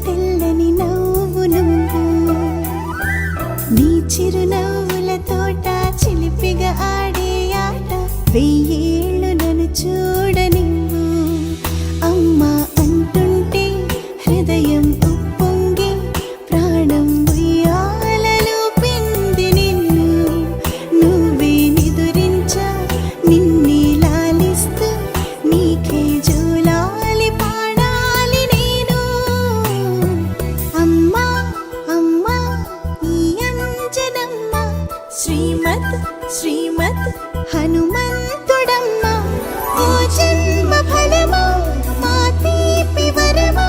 తెల్లని నవ్వు నువ్వు నీ చిరునవ్వుల తోట చిలిపిగా ఆడే ఆట వెయ్యేళ్ళు నన్ను చూడనివ్వు అమ్మా అంటుంటే హృదయం ఉప్పొంగి ప్రాణం ఉయ్యాలలో పింది నిన్ను నువ్వే నిదురించా నిన్నే లాలిస్తూ నీకే జోలాలి పాడాలి నేను అమ్మా అమ్మా ఈ అంజనమ్మ శ్రీమత్ శ్రీమత్ హనుమంతుడమ్మ ఓ జన్మ ఫలమా మా తీపి వరమా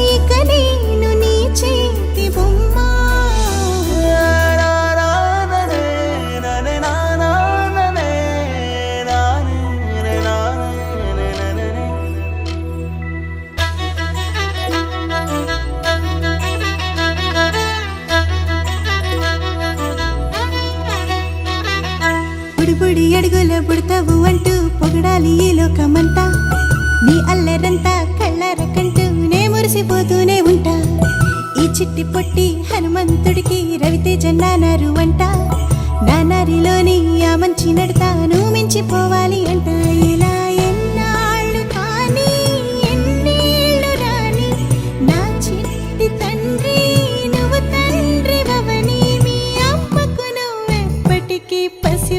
ఇక నేను నీ చేతి బొమ్మ బుడిబుడి అడుగుల బుడతావు అంటూ పొగడాలి ఈ లోకమంతా నీ అల్లరంతా కళ్ళారకంటూ నే మురిసిపోతూనే ఉంటా ఈ చిట్టి పొట్టి హనుమంతుడికి రవితేజ నానారు అంట నానారిలోని ఆ మంచి నడతాను మించిపోవాలి అంట ఇలా ఎన్నాళ్ళు కానీ ఎన్నేళ్ళు రాని నా చిట్టి తండ్రి నువ్వు తండ్రి భవని మీ అమ్మకు నువ్వెప్పటికీ పసి